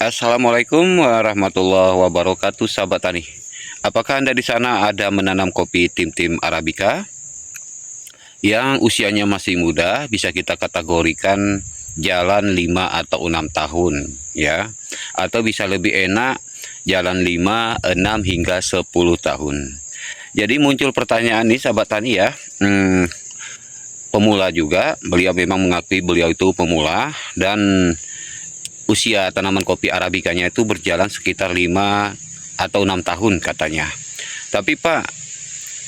Assalamualaikum warahmatullahi wabarakatuh, sahabat tani. Apakah Anda di sana ada menanam kopi tim-tim Arabica yang usianya masih muda, bisa kita kategorikan jalan 5 atau 6 tahun ya, atau bisa lebih enak jalan 5, 6 hingga 10 tahun. Jadi muncul pertanyaan nih sahabat tani ya, pemula juga, beliau memang mengakui beliau itu pemula dan usia tanaman kopi Arabicanya itu berjalan sekitar 5 atau 6 tahun katanya. Tapi Pak,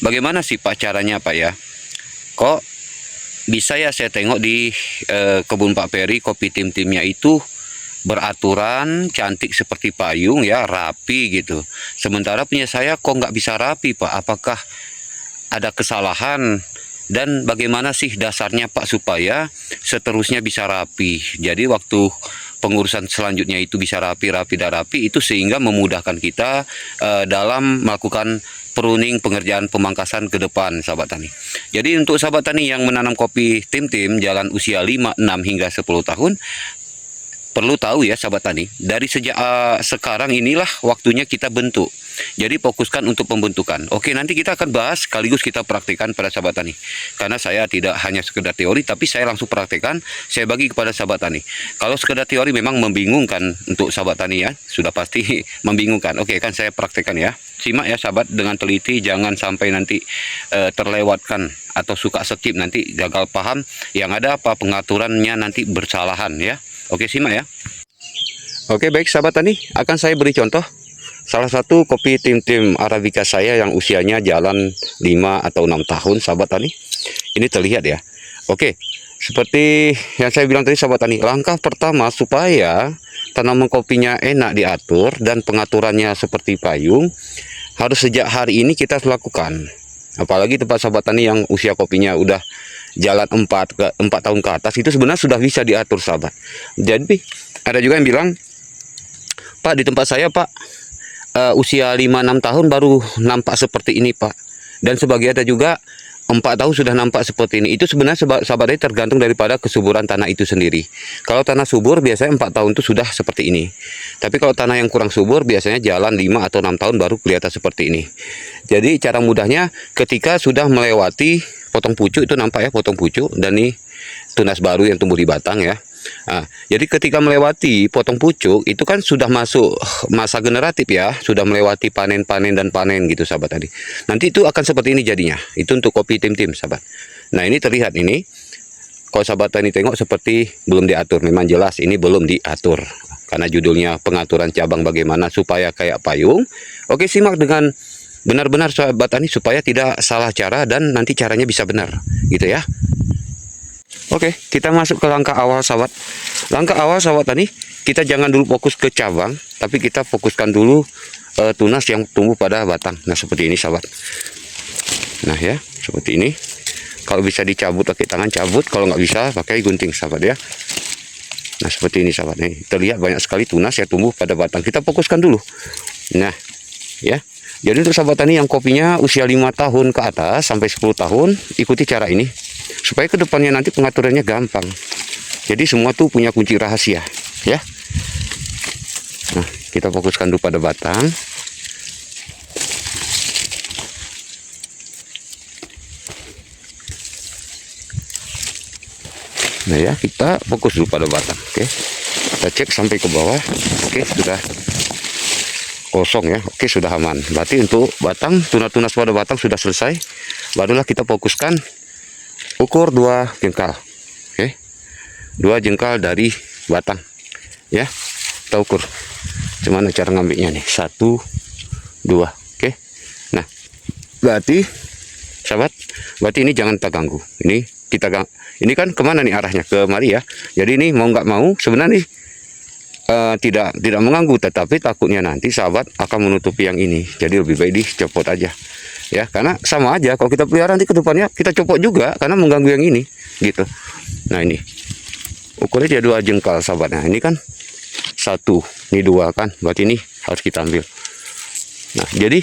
bagaimana sih Pak caranya Pak ya? Kok bisa ya saya tengok di kebun Pak Peri kopi tim-timnya itu beraturan, cantik seperti payung ya, rapi gitu. Sementara punya saya kok nggak bisa rapi Pak? Apakah ada kesalahan? Dan bagaimana sih dasarnya Pak supaya seterusnya bisa rapi? Jadi waktu pengurusan selanjutnya itu bisa rapi dan rapi itu sehingga memudahkan kita dalam melakukan pruning, pengerjaan pemangkasan ke depan sahabat tani. Jadi untuk sahabat tani yang menanam kopi tim-tim jalan usia 5, 6 hingga 10 tahun, perlu tahu ya sahabat tani, dari sejak sekarang inilah waktunya kita bentuk. Jadi fokuskan untuk pembentukan. Oke, nanti kita akan bahas sekaligus kita praktikkan pada sahabat tani. Karena saya tidak hanya sekedar teori, tapi saya langsung praktekkan, saya bagi kepada sahabat tani. Kalau sekedar teori memang membingungkan untuk sahabat tani ya, sudah pasti membingungkan. Oke, kan saya praktekkan ya. Simak ya sahabat dengan teliti, jangan sampai nanti terlewatkan atau suka skip, nanti gagal paham, yang ada apa pengaturannya nanti bersalahan ya. Oke, simak ya. Oke, baik sahabat tani, akan saya beri contoh salah satu kopi tim-tim Arabica saya yang usianya jalan 5 atau 6 tahun sahabat tani. Ini terlihat ya. Oke, seperti yang saya bilang tadi sahabat tani, langkah pertama supaya tanaman kopinya enak diatur dan pengaturannya seperti payung, harus sejak hari ini kita lakukan. Apalagi tempat sahabat tani yang usia kopinya udah jalan 4 tahun ke atas, itu sebenarnya sudah bisa diatur sahabat. Jadi ada juga yang bilang, Pak di tempat saya Pak usia 5-6 tahun baru nampak seperti ini Pak. Dan sebagian ada juga 4 tahun sudah nampak seperti ini. Itu sebenarnya sahabat tani tergantung daripada kesuburan tanah itu sendiri. Kalau tanah subur biasanya 4 tahun itu sudah seperti ini. Tapi kalau tanah yang kurang subur biasanya jalan 5 atau 6 tahun baru kelihatan seperti ini. Jadi cara mudahnya ketika sudah melewati potong pucuk, itu nampak ya potong pucuk, dan nih tunas baru yang tumbuh di batang ya. Nah, jadi ketika melewati potong pucuk itu kan sudah masuk masa generatif ya, sudah melewati panen-panen dan panen gitu sahabat tadi. Nanti itu akan seperti ini jadinya. Itu untuk kopi tim-tim sahabat. Nah ini terlihat ini, kalau sahabat tani tengok seperti belum diatur. Memang jelas ini belum diatur karena judulnya pengaturan cabang bagaimana supaya kayak payung. Oke, simak dengan benar-benar sahabat tani supaya tidak salah cara dan nanti caranya bisa benar gitu ya. Oke, kita masuk ke langkah awal sahabat. Langkah awal sahabat tani, kita jangan dulu fokus ke cabang, tapi kita fokuskan dulu tunas yang tumbuh pada batang. Nah seperti ini sahabat. Nah ya, seperti ini. Kalau bisa dicabut pakai tangan, cabut. Kalau nggak bisa pakai gunting sahabat ya. Nah seperti ini sahabat. Nih terlihat banyak sekali tunas yang tumbuh pada batang. Kita fokuskan dulu. Nah ya. Jadi untuk sahabat tani yang kopinya usia 5 tahun ke atas sampai 10 tahun, ikuti cara ini supaya kedepannya nanti pengaturannya gampang. Jadi semua tuh punya kunci rahasia ya. Nah kita fokuskan dulu pada batang. Nah ya, kita fokus dulu pada batang. Oke, kita cek sampai ke bawah. Oke, sudah kosong ya. Oke, sudah aman. Berarti untuk batang, tunas-tunas pada batang sudah selesai. Barulah kita fokuskan ukur 2 jengkal. Oke, 2 jengkal dari batang ya. Kita ukur gimana cara ngambilnya nih, 1, 2. Oke, nah berarti sahabat, berarti ini jangan kita ganggu. Ini kan kemana nih arahnya, ke mari ya. Jadi ini mau nggak mau sebenarnya nih tidak mengganggu, tetapi takutnya nanti sahabat akan menutupi yang ini. Jadi lebih baik dicopot aja ya, karena sama aja kalau kita pelihara nanti ke depannya kita copot juga karena mengganggu yang ini gitu. Nah ini ukurnya dia 2 jengkal sahabat. Nah ini kan 1, ini 2 kan, berarti ini harus kita ambil. Nah jadi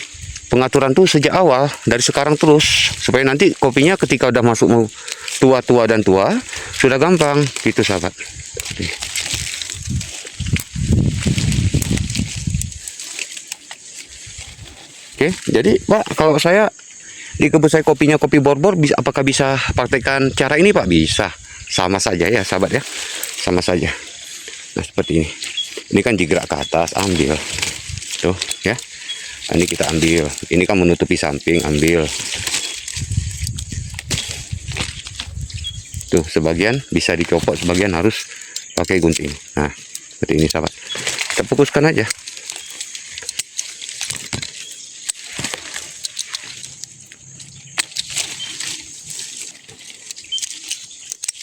pengaturan tuh sejak awal dari sekarang terus supaya nanti kopinya ketika udah masuk mau tua dan tua sudah gampang gitu sahabat. Oke, jadi Pak, kalau saya di kebun saya kopinya kopi borbor, apakah bisa praktekkan cara ini Pak? Bisa, sama saja ya sahabat ya, sama saja. Nah seperti ini. Ini kan digerak ke atas, ambil. Tuh ya. Nah, ini kita ambil. Ini kan menutupi samping, ambil. Tuh sebagian bisa dicopot, sebagian harus pakai gunting. Nah seperti ini sahabat. Kita fokuskan aja.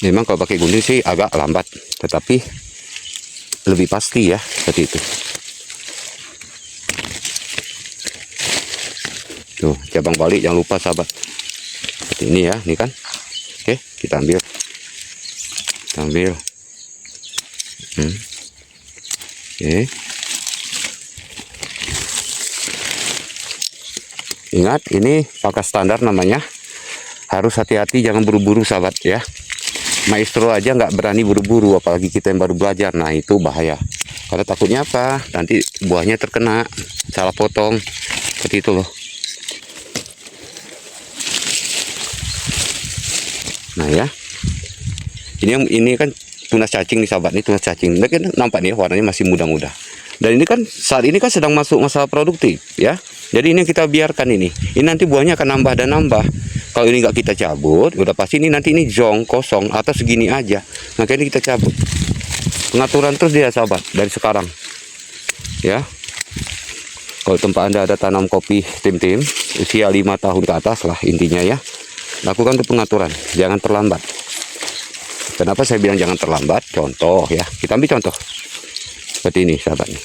Memang kalau pakai gunting sih agak lambat, tetapi lebih pasti ya, seperti itu. Tuh, cabang balik jangan lupa sahabat. Seperti ini ya, ini kan. Oke, kita ambil. Kita ambil. Oke. Ingat, ini pakai standar namanya. Harus hati-hati, jangan buru-buru sahabat ya. Maestro aja nggak berani buru-buru, apalagi kita yang baru belajar. Nah itu bahaya, karena takutnya apa, nanti buahnya terkena salah potong seperti itu loh. Nah ya, ini kan tunas cacing nih sahabat, ini tunas cacing. Nah, kan nampak nih warnanya masih muda-muda, dan ini kan saat ini kan sedang masuk masa produktif ya. Jadi ini kita biarkan ini nanti buahnya akan nambah dan nambah. Kalau ini nggak kita cabut, udah pasti ini nanti ini zong kosong atau segini aja. Maka ini kita cabut. Pengaturan terus dia sahabat dari sekarang. Ya. Kalau tempat Anda ada tanam kopi tim-tim, usia 5 tahun ke atas lah intinya ya. Lakukan tuh pengaturan, jangan terlambat. Kenapa saya bilang jangan terlambat? Contoh ya, kita ambil contoh. Seperti ini sahabat nih.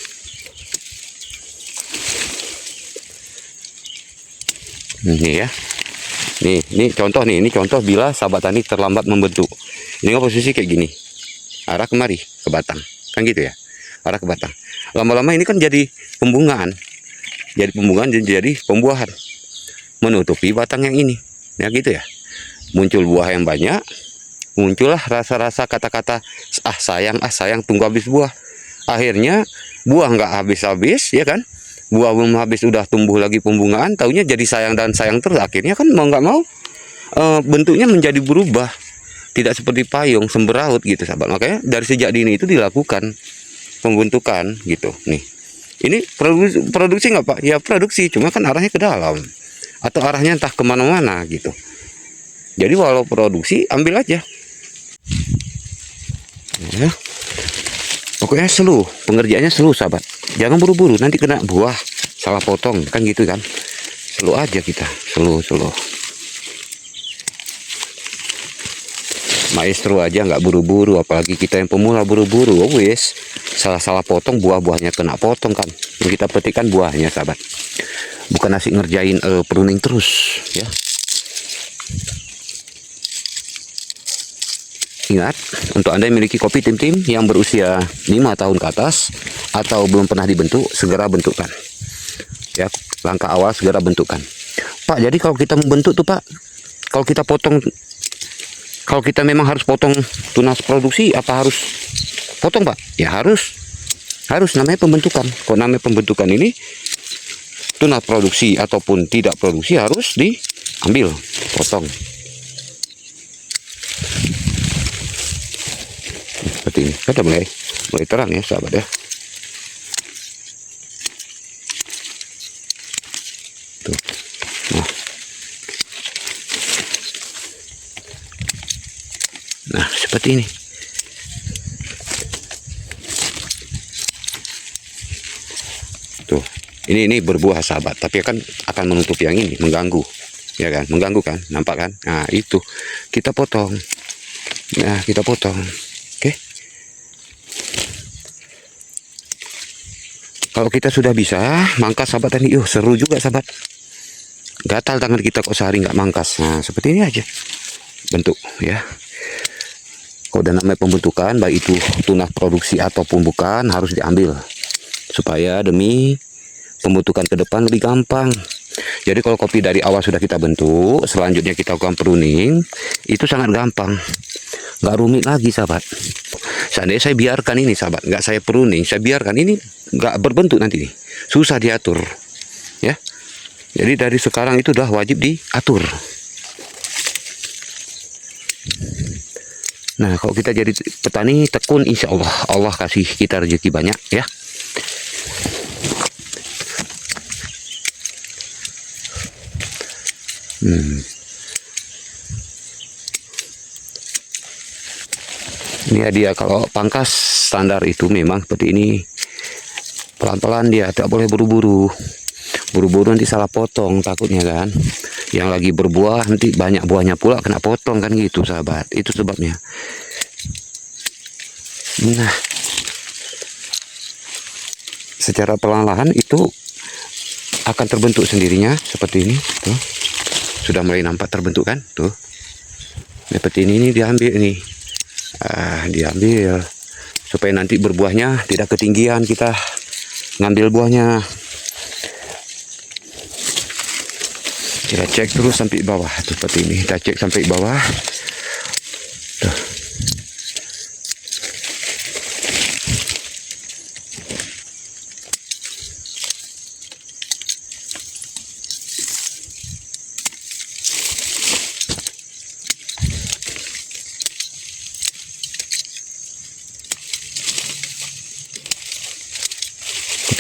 Ini ya. Ini contoh nih, ini contoh bila sahabat tani terlambat membentuk. Ini kan posisi kayak gini, arah kemari ke batang, kan gitu ya, arah ke batang. Lama-lama ini kan jadi pembungaan, jadi pembuahan, menutupi batang yang ini, ya gitu ya. Muncul buah yang banyak, muncullah rasa-rasa kata-kata sayang tunggu habis buah. Akhirnya buah nggak habis-habis, ya kan? Buah belum habis udah tumbuh lagi pembungaan, taunya jadi sayang dan sayang terus. Akhirnya kan mau nggak mau bentuknya menjadi berubah, tidak seperti payung sembraut gitu sahabat. Makanya dari sejak dini itu dilakukan pembentukan gitu. Nih ini produksi nggak Pak? Ya produksi, cuma kan arahnya ke dalam atau arahnya entah kemana-mana gitu. Jadi walau produksi ambil aja ya. Pokoknya slow, pengerjaannya slow sahabat. Jangan buru-buru, nanti kena buah salah potong, kan gitu kan. Slow aja kita, slow. Maestro aja nggak buru-buru, apalagi kita yang pemula buru-buru. Oh wes, salah potong, buah-buahnya kena potong kan. Yang kita petikkan buahnya sahabat. Bukan asik ngerjain pruning terus ya. Ingat, untuk Anda yang memiliki kopi tim-tim yang berusia 5 tahun ke atas atau belum pernah dibentuk, segera bentukkan. Ya, langkah awal segera bentukkan. Pak, jadi kalau kita membentuk tuh Pak, kalau kita potong, kalau kita memang harus potong tunas produksi, apa harus potong Pak? Ya harus namanya pembentukan. Kalau namanya pembentukan ini, tunas produksi ataupun tidak produksi harus diambil, potong. Seperti ini, sudah mulai terang ya sahabat ya. Tuh. Nah seperti ini. Tuh, ini berbuah sahabat, tapi kan akan menutup yang ini, mengganggu, ya kan, mengganggu kan, nampak kan? Nah itu kita potong. Nah kita potong, oke. Kalau kita sudah bisa mangkas sahabat tadi, seru juga sahabat. Gatal tangan kita kok sehari nggak mangkas. Nah seperti ini aja bentuk ya. Kalau udah namanya pembentukan, baik itu tunas produksi ataupun bukan, harus diambil supaya demi pembentukan ke depan lebih gampang. Jadi kalau kopi dari awal sudah kita bentuk, selanjutnya kita lakukan pruning, itu sangat gampang, nggak rumit lagi sahabat. Seandainya saya biarkan ini sahabat, nggak saya pruning, saya biarkan ini nggak berbentuk nanti nih, susah diatur ya. Jadi dari sekarang itu udah wajib diatur. Nah, kalau kita jadi petani tekun, insya Allah Allah kasih kita rezeki banyak ya. Ini dia kalau pangkas standar itu memang seperti ini. Pelan-pelan dia, tidak boleh buru-buru. Buru-buru nanti salah potong takutnya kan. Yang lagi berbuah nanti banyak buahnya pula kena potong kan gitu sahabat. Itu sebabnya. Nah, secara perlahan-lahan itu akan terbentuk sendirinya seperti ini. Tuh, sudah mulai nampak terbentuk kan? Tuh, seperti ini diambil nih. Diambil supaya nanti berbuahnya tidak ketinggian, kita ngambil buahnya. Kita cek terus sampai bawah tuh, seperti ini. Kita cek sampai bawah tuh.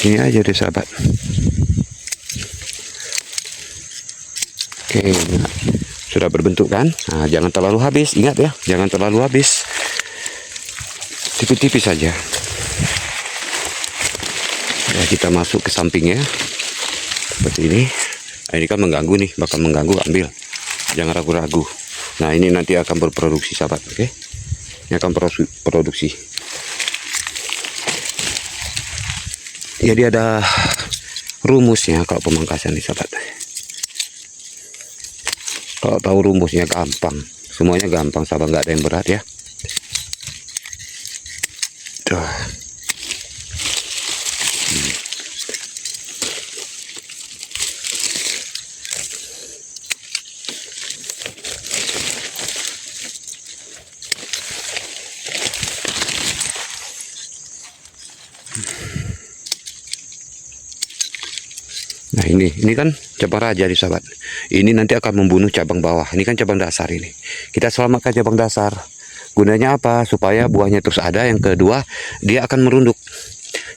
Ini aja deh sahabat. Oke, nah, sudah berbentuk kan? Nah, jangan terlalu habis, ingat ya, jangan terlalu habis. Tipis-tipis saja. Ya, kita masuk ke sampingnya seperti ini. Nah, ini kan mengganggu nih, bakal mengganggu, ambil. Jangan ragu-ragu. Nah, ini nanti akan berproduksi sahabat, oke? Ini akan produksi. Jadi ada rumusnya kalau pemangkasan nih sahabat. Kalau tahu rumusnya gampang, semuanya gampang sahabat, nggak ada yang berat ya. Tuh. Nah, ini kan cabang raja nih sahabat. Ini nanti akan membunuh cabang bawah. Ini kan cabang dasar ini. Kita selamatkan cabang dasar. Gunanya apa? Supaya buahnya terus ada. Yang kedua, dia akan merunduk.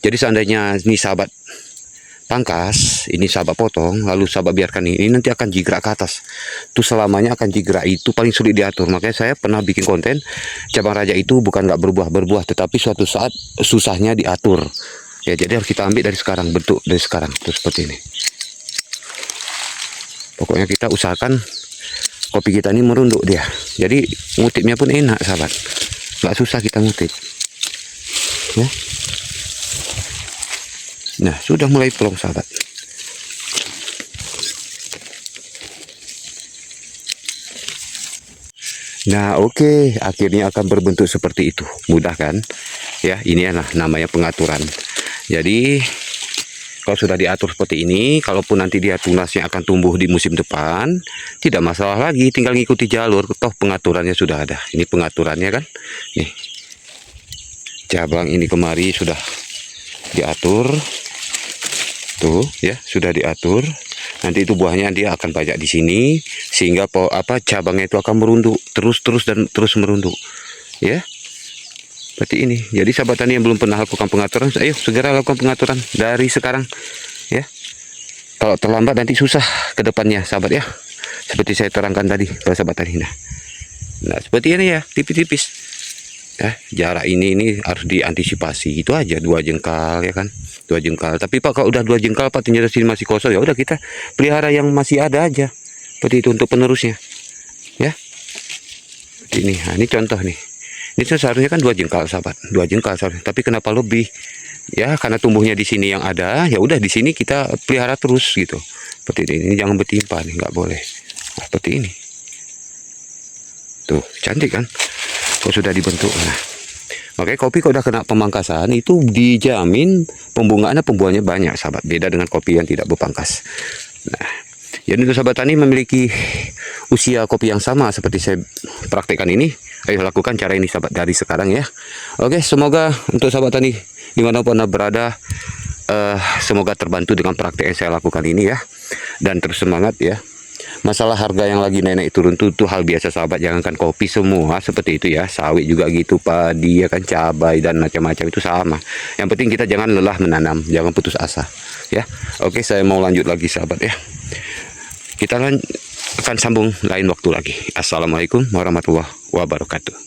Jadi seandainya ini sahabat pangkas, ini sahabat potong, lalu sahabat biarkan ini nanti akan jigrak ke atas. Itu selamanya akan jigrak, itu paling sulit diatur. Makanya saya pernah bikin konten, cabang raja itu bukan nggak berbuah, tetapi suatu saat susahnya diatur. Ya, jadi harus kita ambil dari sekarang, bentuk dari sekarang, terus seperti ini. Pokoknya kita usahakan kopi kita ini merunduk dia. Jadi ngutipnya pun enak sahabat, nggak susah kita ngutip. Ya. Nah, sudah mulai plong sahabat. Nah, oke, akhirnya akan berbentuk seperti itu. Mudah kan? Ya, ini adalah namanya pengaturan. Jadi kalau sudah diatur seperti ini, kalaupun nanti dia tunasnya akan tumbuh di musim depan, tidak masalah lagi, tinggal ngikuti jalur. Toh pengaturannya sudah ada. Ini pengaturannya kan. Nih, cabang ini kemari sudah diatur. Tuh ya, sudah diatur. Nanti itu buahnya dia akan banyak di sini, sehingga cabangnya itu akan merunduk terus dan terus merunduk. Ya. Seperti ini. Jadi sahabat tani yang belum pernah lakukan pengaturan, ayo segera lakukan pengaturan dari sekarang ya. Kalau terlambat nanti susah ke depannya sahabat ya. Seperti saya terangkan tadi para sahabat tani. Nah, seperti ini ya, tipis-tipis. Ya, jarak ini harus diantisipasi. Itu aja 2 jengkal ya kan. 2 jengkal. Tapi Pak kalau udah 2 jengkal Pak ternyata sini masih kosong, ya udah kita pelihara yang masih ada aja. Seperti itu untuk penerusnya. Ya. Seperti ini. Nah, ini contoh nih. Ini seharusnya kan 2 jengkal sahabat, 2 jengkal seharusnya. Tapi kenapa lebih? Ya karena tumbuhnya di sini yang ada, ya udah di sini kita pelihara terus gitu. Seperti ini. Ini jangan bertimpa nih, nggak boleh. Nah, seperti ini. Tuh cantik kan? Kalau sudah dibentuk. Nah, makanya kopi kalau udah kena pemangkasan itu dijamin pembuahannya banyak sahabat. Beda dengan kopi yang tidak berpangkas. Nah, jadi untuk sahabat tani memiliki usia kopi yang sama seperti saya praktekkan ini, ayo lakukan cara ini sahabat dari sekarang ya. Oke, semoga untuk sahabat tani dimanapun anda berada semoga terbantu dengan praktek yang saya lakukan ini ya. Dan terus semangat ya. Masalah harga yang lagi naik turun tuh hal biasa sahabat, jangankan kopi, semua seperti itu ya, sawit juga gitu, padi ya kan, cabai dan macam-macam itu sama. Yang penting kita jangan lelah menanam, jangan putus asa ya. Oke, saya mau lanjut lagi sahabat ya, kita akan sambung lain waktu lagi. Assalamualaikum warahmatullahi wabarakatuh.